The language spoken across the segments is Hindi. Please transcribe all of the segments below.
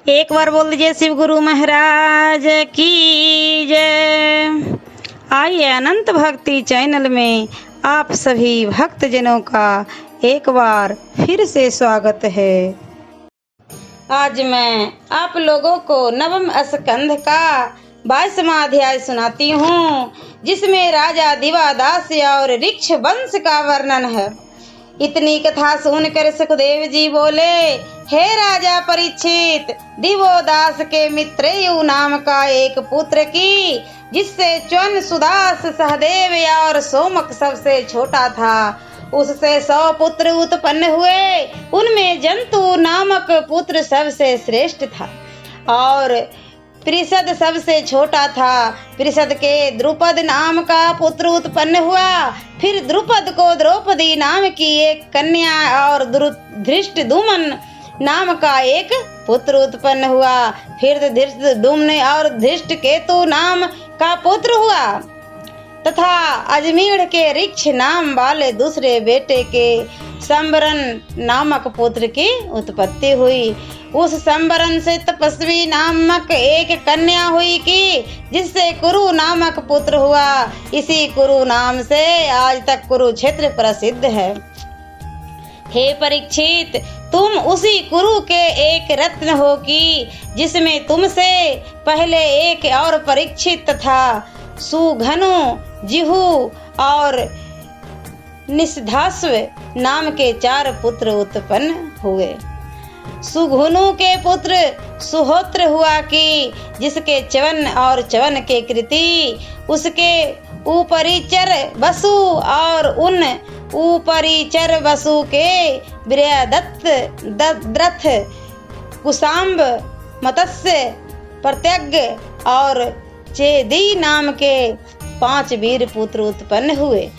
एक बार बोल दीजिए शिव गुरु महाराज की जय। आइए अनंत भक्ति चैनल में आप सभी भक्तजनों का एक बार फिर से स्वागत है। आज मैं आप लोगों को नवम स्कंध का 22वां अध्याय सुनाती हूँ, जिसमें राजा दिवादास और ऋक्ष वंश का वर्णन है। इतनी कथा सुनकर सुखदेव जी बोले, हे राजा परीक्षित, दिवोदास के मित्रेयु नाम का एक पुत्र की, जिससे च्वन, सुदास, सहदेव और सोमक सबसे छोटा था, उससे 100 पुत्र उत्पन्न हुए। उनमें जंतु नामक पुत्र सबसे श्रेष्ठ था और परिषद सबसे छोटा था। परिषद के द्रुपद नाम का पुत्र उत्पन्न हुआ। फिर द्रुपद को द्रौपदी नाम की एक कन्या और धृष्टद्युम्न नाम का एक पुत्र उत्पन्न हुआ। फिर धृष्टद्युम्न और धृष्टकेतु नाम का पुत्र हुआ तथा अजमेढ़ के ऋक्ष नाम वाले दूसरे बेटे के संबरन नामक पुत्र की उत्पत्ति हुई। उस संबरन से तपस्वी नामक एक कन्या हुई कि जिससे कुरु नामक पुत्र हुआ। इसी कुरु नाम से आज तक कुरुक्षेत्र प्रसिद्ध है। हे परीक्षित, तुम उसी कुरु के एक रत्न हो कि जिसमें तुमसे पहले एक और परीक्षित तथा सुघनु, जिहु और निषधास्व नाम के 4 पुत्र उत्पन्न हुए। सुघुनु के पुत्र सुहोत्र हुआ कि जिसके च्वन और च्वन के कृति, उसके ऊपरीचर वसु और उन ऊपरीचर वसु के बृहदत्त, दद्रथ, कुशाम्ब, मत्स्य, प्रत्यग्ग और चेदी नाम के 5 वीर पुत्र उत्पन्न हुए।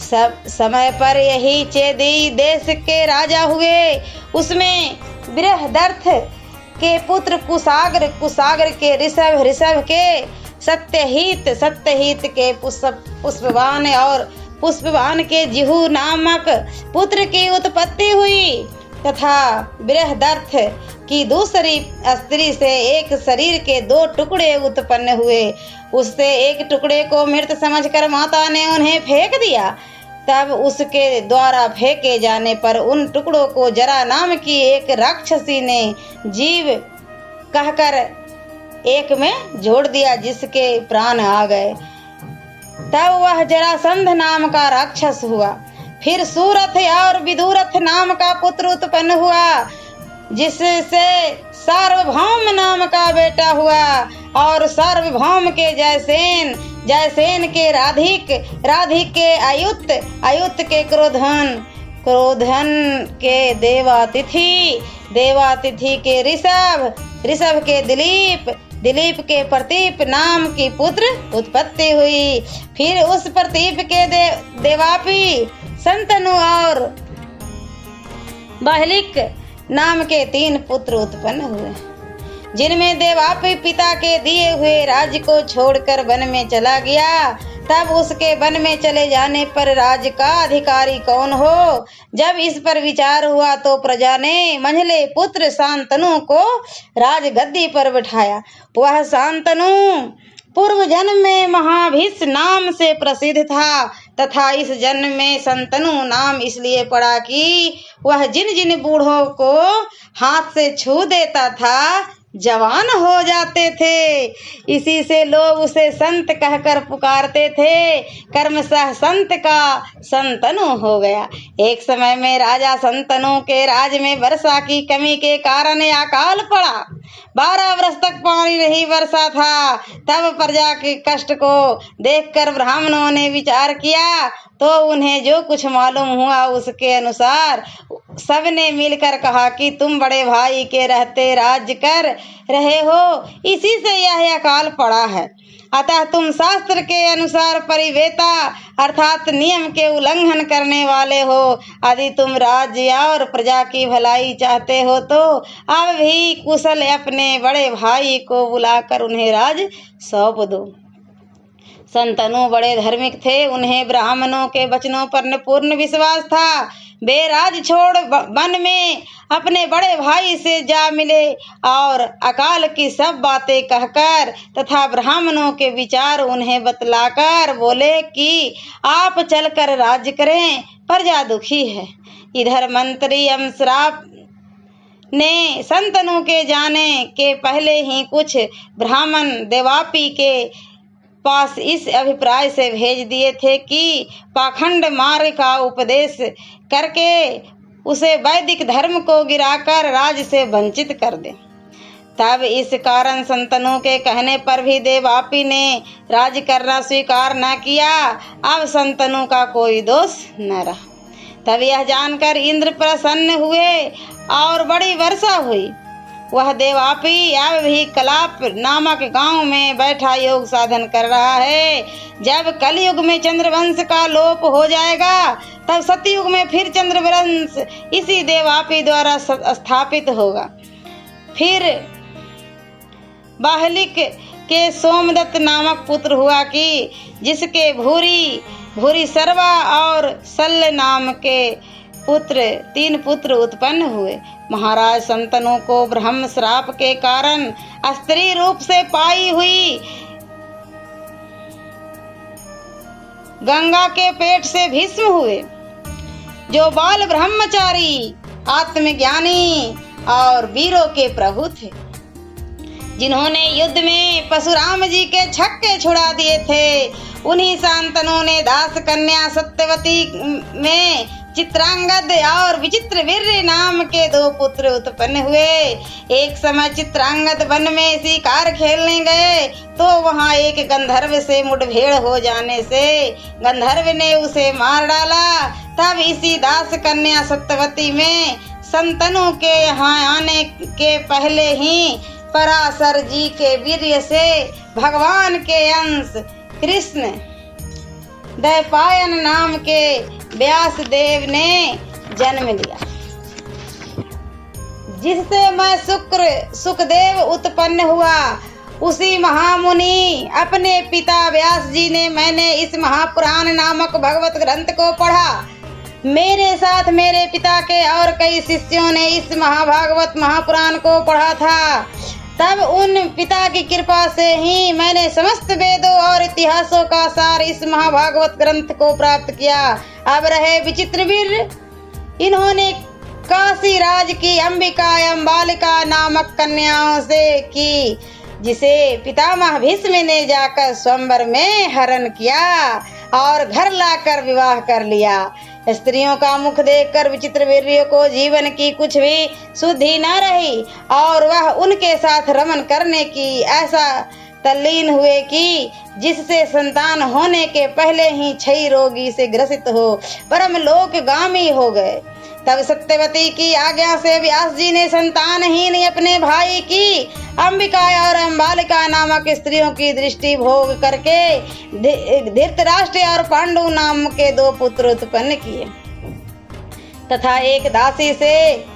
सब समय पर यही चेदी देश के राजा हुए। उसमें बृहदर्थ के पुत्र कुशाग्र, कुशाग्र के ऋषभ, ऋषभ के सत्यहित, सत्यहित के पुष्पवान और पुष्पवान के जिहु नामक पुत्र की उत्पत्ति हुई तथा बृहदर्थ की दूसरी स्त्री से एक शरीर के 2 टुकड़े उत्पन्न हुए। उससे एक टुकड़े को मृत समझकर माता ने उन्हें फेंक दिया। तब उसके द्वारा फेंके जाने पर उन टुकड़ों को जरा नाम की एक राक्षसी ने जीव कहकर एक में जोड़ दिया, जिसके प्राण आ गए। तब वह जरासंध नाम का राक्षस हुआ। फिर सूरथ और विदुरथ नाम का पुत्र उत्पन्न हुआ, जिससे सार्वभौम नाम का बेटा हुआ और सार्वभौम के जयसेन, जयसेन के राधिक, राधिक के अयुत, अयुत के क्रोधन, क्रोधन के देवातिथि, देवातिथि के ऋषभ, ऋषभ के दिलीप, दिलीप के प्रतीप नाम की पुत्र उत्पत्ति हुई। फिर उस प्रतीप के देवापी, संतनु और बहलिक नाम के 3 पुत्र उत्पन्न हुए, जिनमें देवापी पिता के दिए हुए राज्य को छोड़कर वन में चला गया। तब उसके वन में चले जाने पर राज्य का अधिकारी कौन हो? जब इस पर विचार हुआ तो प्रजा ने मंझले पुत्र शांतनु को राजगद्दी पर बिठाया। वह शांतनु पूर्व जन्म में महाभीष नाम से प्रसिद्ध था तथा इस जन्म में संतनु नाम इसलिए पड़ा कि वह जिन जिन बूढ़ों को हाथ से छू देता था जवान हो जाते थे। इसी से लोग उसे संत कहकर पुकारते थे। कर्मशः संत का संतनु हो गया। एक समय में राजा संतनु के राज्य में वर्षा की कमी के कारण अकाल पड़ा। 12 वर्ष तक पानी नहीं बरसा था। तब प्रजा के कष्ट को देखकर ब्राह्मणों ने विचार किया तो उन्हें जो कुछ मालूम हुआ उसके अनुसार सबने मिलकर कहा कि तुम बड़े भाई के रहते राज्य कर रहे हो, इसी से यह अकाल पड़ा है। अतः तुम शास्त्र के अनुसार परिवेता अर्थात नियम के उल्लंघन करने वाले हो। यदि तुम राज्य और प्रजा की भलाई चाहते हो तो अब भी कुशल अपने बड़े भाई को बुलाकर उन्हें राज सौंप दो। संतनु बड़े धार्मिक थे। उन्हें ब्राह्मणों के वचनों पर पूर्ण विश्वास था। वे राज छोड़ वन में अपने बड़े भाई से जा मिले और अकाल की सब बातें कहकर तथा ब्राह्मणों के विचार उन्हें बतलाकर बोले कि आप चलकर राज्य करें, प्रजा दुखी है। इधर मंत्री अमश्राप ने संतनु के जाने के पहले ही कुछ ब्राह्मण देवापी के पास इस अभिप्राय से भेज दिए थे कि पाखंड मार्ग का उपदेश करके उसे वैदिक धर्म को गिराकर राज से वंचित कर दे। तब इस कारण संतनु के कहने पर भी देवापी ने राज करना स्वीकार न किया। अब संतनु का कोई दोष न रहा। तब यह जानकर इंद्र प्रसन्न हुए और बड़ी वर्षा हुई। वह देवापी अब भी कलाप नामक गांव में बैठा योग साधन कर रहा है। जब कलयुग में चंद्रवंश का लोप हो जाएगा तब सतयुग में फिर चंद्रवंश इसी देवापी द्वारा स्थापित होगा। फिर बाहलिक के सोमदत्त नामक पुत्र हुआ कि जिसके भूरी सर्वा और शल्य नाम के तीन पुत्र उत्पन्न हुए। महाराज संतनु को ब्रह्म श्राप के कारण स्त्री रूप से पाई हुई गंगा के पेट से भस्म हुए, जो बाल ब्रह्मचारी आत्मज्ञानी और वीरों के प्रभु थे, जिन्होंने युद्ध में परशुराम जी के छक्के छुड़ा दिए थे। उन्हीं शांतनु ने दास कन्या सत्यवती में चित्रांगद और विचित्र वीर नाम के दो पुत्र उत्पन्न हुए। एक समय चित्रांगद वन में शिकार खेलने गए तो वहां एक गंधर्व से मुठभेड़ हो जाने से गंधर्व ने उसे मार डाला। तब इसी दास कन्या सत्यवती में संतनु के यहाँ आने के पहले ही पराशर जी के वीर्य से भगवान के अंश कृष्ण दैपायन नाम के व्यास देव ने जन्म लिया, जिससे मैं सुखदेव उत्पन्न हुआ। उसी महामुनि अपने पिता व्यास जी ने मैंने इस महापुराण नामक भगवत ग्रंथ को पढ़ा। मेरे साथ मेरे पिता के और कई शिष्यों ने इस महाभागवत महापुराण को पढ़ा था। तब उन पिता की कृपा से ही मैंने समस्त वेदों और इतिहासों का सार इस महाभागवत ग्रंथ को प्राप्त किया। अब रहे विचित्र वीर, इन्होंने काशी राज की अंबिका अम्बालिका नामक कन्याओं से की, जिसे पितामह भीष्म ने जाकर स्वयंवर में हरण किया और घर लाकर विवाह कर लिया। स्त्रियों का मुख देखकर विचित्र वीर्यों को जीवन की कुछ भी शुद्धि न रही और वह उनके साथ रमन करने की ऐसा तल्लीन हुए कि जिससे संतान होने के पहले ही क्षय रोगी से ग्रसित हो परम लोकगामी हो गए। तब सत्यवती की आज्ञा से व्यास जी ने संतानहीन अपने भाई की अंबिका और अम्बालिका नामक स्त्रियों की दृष्टि भोग करके धृतराष्ट्र और पांडु नाम के दो पुत्र उत्पन्न किए तथा एक दासी से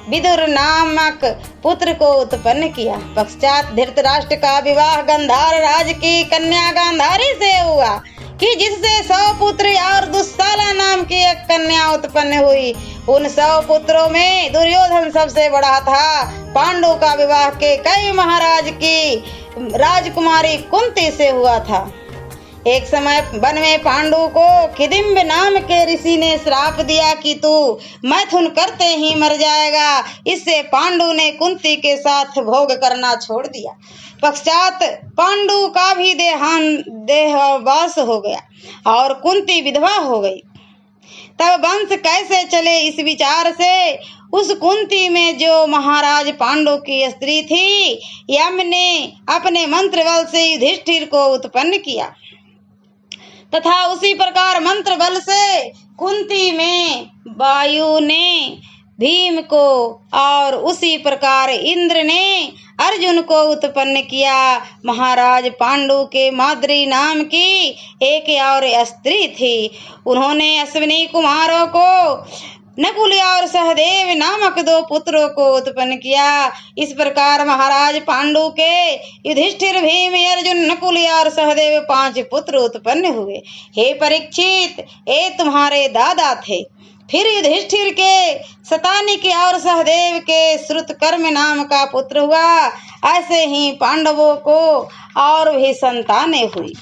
विदुर नामक पुत्र को उत्पन्न किया। पश्चात धृतराष्ट्र का विवाह गंधार राज की कन्या गांधारी से हुआ कि जिससे 100 पुत्र और दुस्साला नाम की एक कन्या उत्पन्न हुई। उन 100 पुत्रों में दुर्योधन सबसे बड़ा था। पांडु का विवाह के कई महाराज की राजकुमारी कुंती से हुआ था। एक समय वन में पांडु को किदिम्ब नाम के ऋषि ने श्राप दिया कि तू मैथुन करते ही मर जाएगा। इससे पांडु ने कुंती के साथ भोग करना छोड़ दिया। पश्चात पांडु का भी देहवास हो गया और कुंती विधवा हो गई। तब वंश कैसे चले, इस विचार से उस कुंती में जो महाराज पांडु की स्त्री थी, यम ने अपने मंत्र बल से युधिष्ठिर को उत्पन्न किया तथा उसी प्रकार मंत्र बल से कुंती में वायु ने भीम को और उसी प्रकार इंद्र ने अर्जुन को उत्पन्न किया। महाराज पांडु के माद्री नाम की एक और स्त्री थी। उन्होंने अश्विनी कुमारों को नकुल और सहदेव नामक 2 पुत्रों को उत्पन्न किया। इस प्रकार महाराज पांडु के युधिष्ठिर भीम अर्जुन नकुल और सहदेव 5 पुत्र उत्पन्न हुए। हे परीक्षित, ये तुम्हारे दादा थे। फिर युधिष्ठिर के शतानिक और सहदेव के श्रुतकर्म नाम का पुत्र हुआ। ऐसे ही पांडवों को और भी संतानें हुई,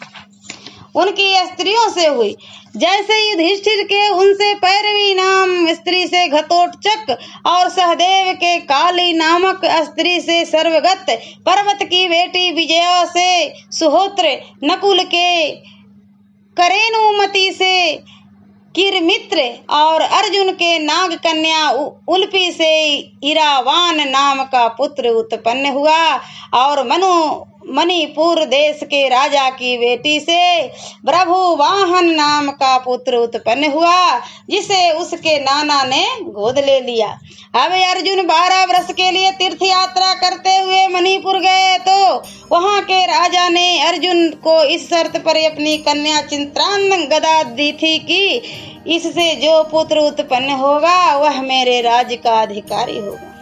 उनकी स्त्रियों से हुई। जैसे युधिष्ठिर के उनसे पैरवी नाम स्त्री से घटोत्कच और सहदेव के काली नामक स्त्री से सर्वगत, पर्वत की बेटी विजया से सुहोत्र, नकुल के करेणुमति से किरमित्र और अर्जुन के नाग कन्या उल्पी से इरावान नाम का पुत्र उत्पन्न हुआ। और मणिपुर देश के राजा की बेटी से प्रभुवाहन नाम का पुत्र उत्पन्न हुआ, जिसे उसके नाना ने गोद ले लिया। अब अर्जुन 12 वर्ष के लिए तीर्थ यात्रा करते हुए मणिपुर गए तो वहां के राजा ने अर्जुन को इस शर्त पर अपनी कन्या चित्रांगदा गदा दी थी कि इससे जो पुत्र उत्पन्न होगा वह मेरे राज्य का अधिकारी होगा।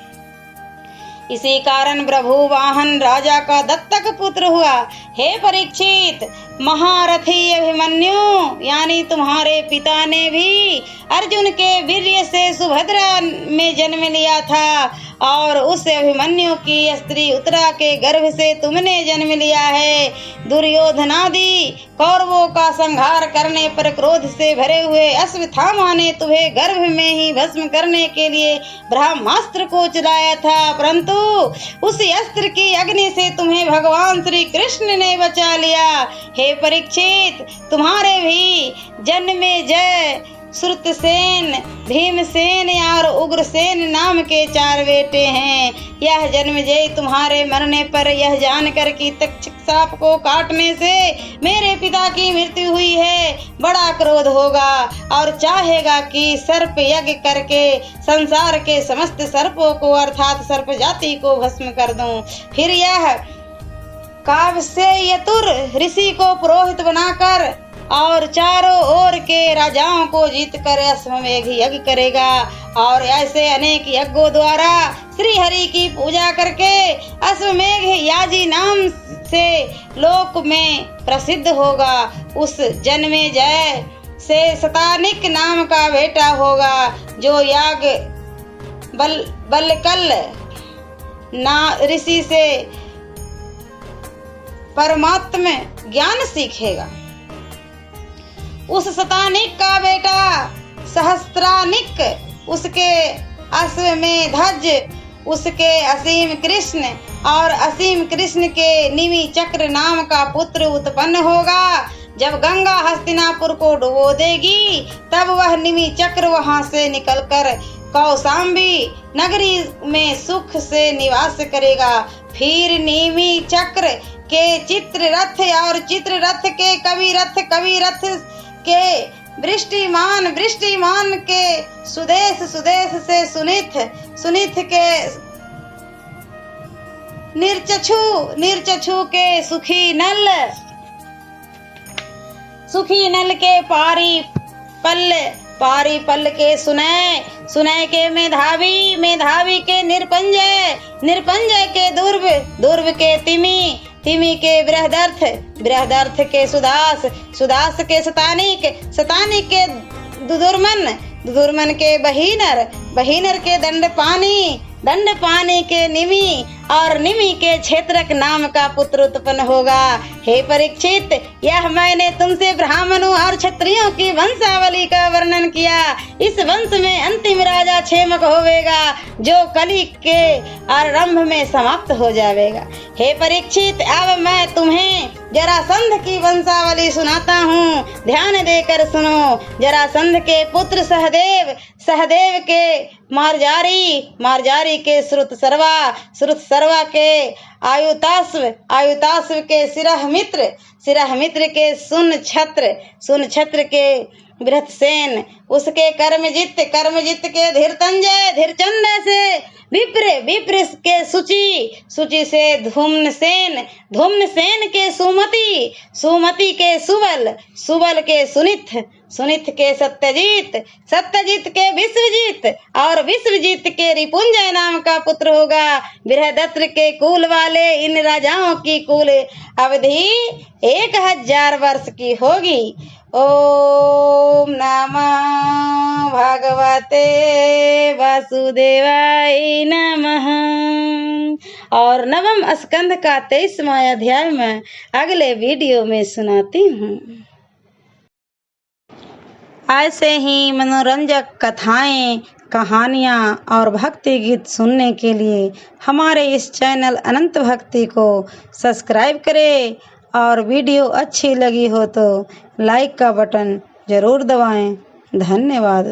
इसी कारण प्रभुवाहन राजा का दत्तक पुत्र हुआ। हे परीक्षित, महारथी अभिमन्यु यानी तुम्हारे पिता ने भी अर्जुन के वीर्य से सुभद्रा में जन्म लिया था, और उस अभिमन्यु की स्त्री उत्तरा के गर्भ से तुमने जन्म लिया है। दुर्योधनादि कौरवों का संहार करने पर क्रोध से भरे हुए अश्वत्थामा ने तुम्हें गर्भ में ही भस्म करने के लिए ब्रह्मास्त्र को चलाया था, परंतु उस अस्त्र की अग्नि से तुम्हें भगवान श्री कृष्ण ने बचा लिया। हे परीक्षित, तुम्हारे भी जन्मेजय, श्रुतसेन, भीमसेन और उग्रसेन नाम के 4 बेटे हैं। यह जन्मेजय तुम्हारे मरने पर यह जानकर कि तक्षक सांप को काटने से मेरे पिता की मृत्यु हुई है, बड़ा क्रोध होगा और चाहेगा कि सर्प यज्ञ करके संसार के समस्त सर्पों को अर्थात सर्प जाति को भस्म कर दूं। फिर यह काव्यसेयतुर ऋषि को पुरोहित बनाकर और चारों ओर के राजाओं को जीतकर अश्वमेघ यज्ञ करेगा, और ऐसे अनेक यज्ञों द्वारा श्री हरि की पूजा करके अश्वमेघ याजी नाम से लोक में प्रसिद्ध होगा। उस जन्मेजय से शतानिक नाम का बेटा होगा, जो याग बलकल ना ऋषि से परमात्मा ज्ञान सीखेगा। उस शतानिक का बेटा सहस्त्रानिक, उसके अश्वमेधज, उसके असीम कृष्ण और असीम कृष्ण के निमि चक्र नाम का पुत्र उत्पन्न होगा। जब गंगा हस्तिनापुर को डुबो देगी तब वह निमि चक्र वहां से निकलकर कौशाम्बी नगरी में सुख से निवास करेगा। फिर निमि चक्र के चित्ररथ और चित्ररथ के कविरथ के वृष्टिमान के सुदेश से सुनिथ के निर्चक्षु के सुखी नल के पारी पल के सुनय के मेधावी के निर्पंजय के दुर्व के तिमी के बृहदर्थ के सुदास के शतानिक के दुदुर्मन के बहिनर के दंडपानी के निमि और निमि के क्षेत्रक नाम का पुत्र उत्पन्न होगा। हे परीक्षित, यह मैंने तुमसे ब्राह्मणों और क्षत्रियों की वंशावली का वर्णन किया। इस वंश में अंतिम राजा क्षेमक होवेगा, जो कली के आरंभ में समाप्त हो जाएगा। हे परीक्षित, अब मैं तुम्हें जरासंध की वंशावली सुनाता हूँ, ध्यान देकर सुनो। जरासंध के पुत्र सहदेव के मार्जारी के श्रुतसर्वा के आयुतास्व के सिरहमित्र के सुनछत्र के बृहत्सेन, उसके कर्मजित के धीरचंद से विप्र के सुचि से धूम्नसेन के सुमति के सुबल के सुनिथ के सत्यजीत के विश्वजीत और विश्वजीत के रिपुंजय नाम का पुत्र होगा। बृहदत्र के कुल वाले इन राजाओं की कुल अवधि 1000 वर्ष की होगी। ओम नमः भगवते वासुदेवाय नमः। और नवम स्कंद का 23वां अध्याय में अगले वीडियो में सुनाती हूँ। ऐसे ही मनोरंजक कथाएं, कहानियाँ और भक्ति गीत सुनने के लिए हमारे इस चैनल अनंत भक्ति को सब्सक्राइब करें और वीडियो अच्छी लगी हो तो लाइक का बटन जरूर दबाएं। धन्यवाद।